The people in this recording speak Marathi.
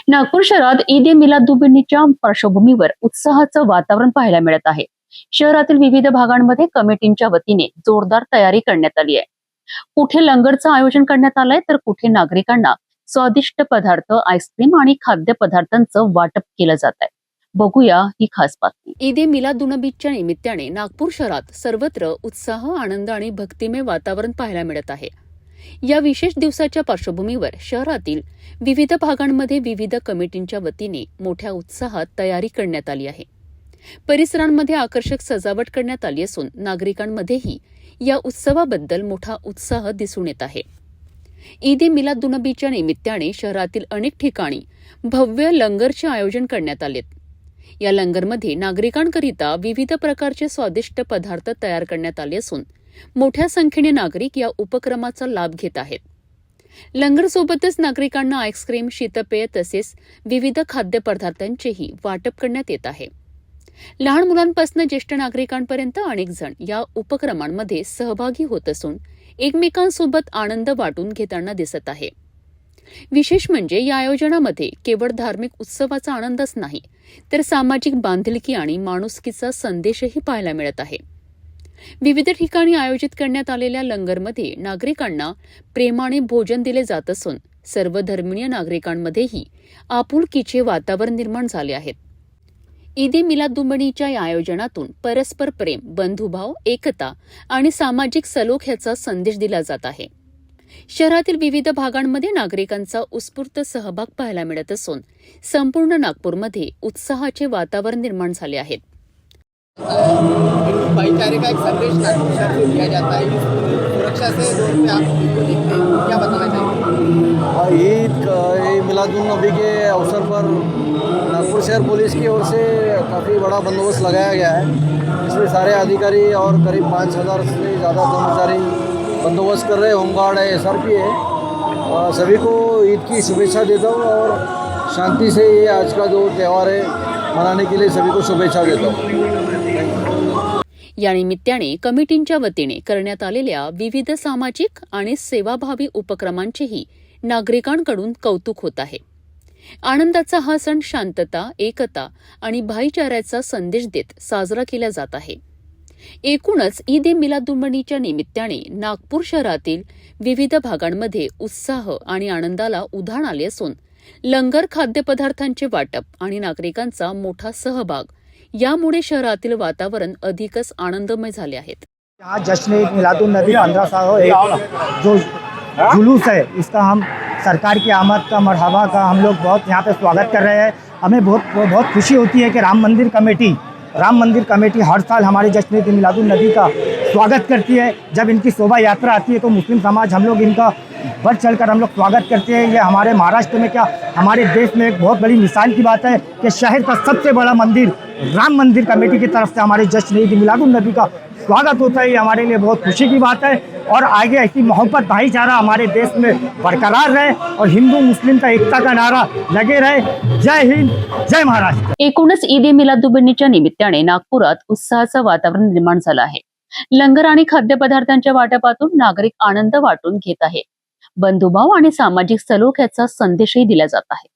नागपूर शहरात ईद ए मिलादुन्नबीच्या पार्श्वभूमीवर उत्साहाचं वातावरण पाहायला मिळत आहे। शहरातील विविध भागांमध्ये कमिटींच्या वतीने जोरदार तयारी करण्यात आली आहे। कुठे लंगरचं आयोजन करण्यात आलंय तर कुठे नागरिकांना स्वादिष्ट पदार्थ, आईस्क्रीम आणि खाद्यपदार्थांचं वाटप केलं जात आहे। बघूया ही खास बातमी। ईद ए मिलादुन्नबीच्या निमित्ताने नागपूर शहरात सर्वत्र उत्साह, आनंद आणि भक्तिमय वातावरण पाहायला मिळत आहे। या विशेष दिवसाच्या पार्श्वभूमीवर शहरातील विविध भागांमध्ये विविध कमिटींच्या वतीने मोठ्या उत्साहात तयारी करण्यात आली आहे। परिसरांमध्ये आकर्षक सजावट करण्यात आली असून नागरिकांमध्येही या उत्सवाबद्दल मोठा उत्साह दिसून येत आहे। ईद ए मिलादुन्नबीच्या निमित्ताने शहरातील अनेक ठिकाणी भव्य लंगरचे आयोजन करण्यात आलेत। या लंगरमध्ये नागरिकांकरिता विविध प्रकारचे स्वादिष्ट पदार्थ तयार करण्यात आले असून मोठ्या संख्येने नागरिक या उपक्रमाचा लाभ घेत आहेत। लंगरसोबतच नागरिकांना आईस्क्रीम, शीतपेय तसेच विविध खाद्यपदार्थांचेही वाटप करण्यात येत आहे। लहान मुलांपासून ज्येष्ठ नागरिकांपर्यंत अनेक जण या उपक्रमांमध्ये सहभागी होत असून एकमेकांसोबत आनंद वाटून घेताना दिसत आहे। विशेष म्हणजे या आयोजनामध्ये केवळ धार्मिक उत्सवाचा आनंदच नाही तर सामाजिक बांधिलकी आणि माणुसकीचा संदेशही पाहायला मिळत आहे। विविध ठिकाणी आयोजित करण्यात आलेल्या लंगरमध्ये नागरिकांना प्रेमाने भोजन दिले जात असून सर्व धर्मीय नागरिकांमध्येही आपुलकीचे वातावरण निर्माण झाले आहेत। ईद ए मिलादुन्नबीच्या या आयोजनातून परस्पर प्रेम, बंधुभाव, एकता आणि सामाजिक सलोख्याचा संदेश दिला जात आहे। शहरातील विविध भागांमध्ये नागरिकांचा उत्स्फूर्त सहभाग पाहायला मिळत असून संपूर्ण नागपूरमध्ये उत्साहाचे वातावरण निर्माण झाले आहे। भाईचारे का एक संदेश नागपुर शहर से दिया जाता है। सुरक्षा से दौर पे आप इसको देखते हैं, क्या बताना चाहेंगे? ईद मिलादुन्नबी के अवसर पर नागपुर शहर पुलिस की ओर से काफ़ी बड़ा बंदोबस्त लगाया गया है। इसमें सारे अधिकारी और करीब 5000 से ज़्यादा कर्मचारी बंदोबस्त कर रहे हैं। होमगार्ड है, SRP है। सभी को ईद की शुभेच्छा देता हूँ और शांति से ये आज का जो त्यौहार है मनाने के लिए सभी को शुभेच्छा देता हूँ। या निमित्ताने कमिटींच्या वतीने करण्यात आलेल्या विविध सामाजिक आणि सेवाभावी उपक्रमांचेही नागरिकांकडून कौतुक होत आहे। आनंदाचा हा सण शांतता, एकता आणि भाईचाऱ्याचा संदेश देत साजरा केला जात आहे। एकूणच ईद ए मिलादुन्नबीच्या निमित्ताने नागपूर शहरातील विविध भागांमध्ये उत्साह आणि आनंदाला उधाण आले असून लंगर, खाद्यपदार्थांचे वाटप आणि नागरिकांचा मोठा सहभाग यामुळे शहरातील वातावरण अधिकच आनंदमय झाले आहे। यहाँ जश्न ईद मिलादुन्नबी 1501 जो जुलूस है, इसका हम सरकार की आमद का, मरहबा का हम लोग बहुत यहाँ पे स्वागत कर रहे हैं। हमें बहुत खुशी होती है कि राम मंदिर कमेटी हर साल हमारे जश्न ईद मिलादुन्नबी का स्वागत करती है। जब इनकी शोभा यात्रा आती है तो मुस्लिम समाज हम लोग इनका बढ़ चढ़कर हम लोग स्वागत करते हैं। ये हमारे महाराष्ट्र में क्या हमारे देश में एक बहुत बड़ी मिसाल की बात है कि शहर का सबसे बड़ा मंदिर राम मंदिर कमेटी की तरफ से हमारे जश्न ईद मिलादुन्नबी का स्वागत होता है। ये हमारे लिए बहुत खुशी की बात है और आगे ऐसी मोहब्बत, भाईचारा हमारे देश में बरकरार रहे और हिंदू मुस्लिम का एकता का नारा लगे रहे। जय हिंद, जय महाराष्ट्र। एकूणच ईद ए मिलादुन्नबीच्या निमित्ताने नागपुरात उत्साहाचं वातावरण निर्माण झालं आहे। लंगर आणि खाद्यपदार्थांच्या वाटपातून नागरिक आनंद वाटून घेत आहेत। बंधुभाव आणि सामाजिक सलोख्याचा संदेशही दिला जात आहे।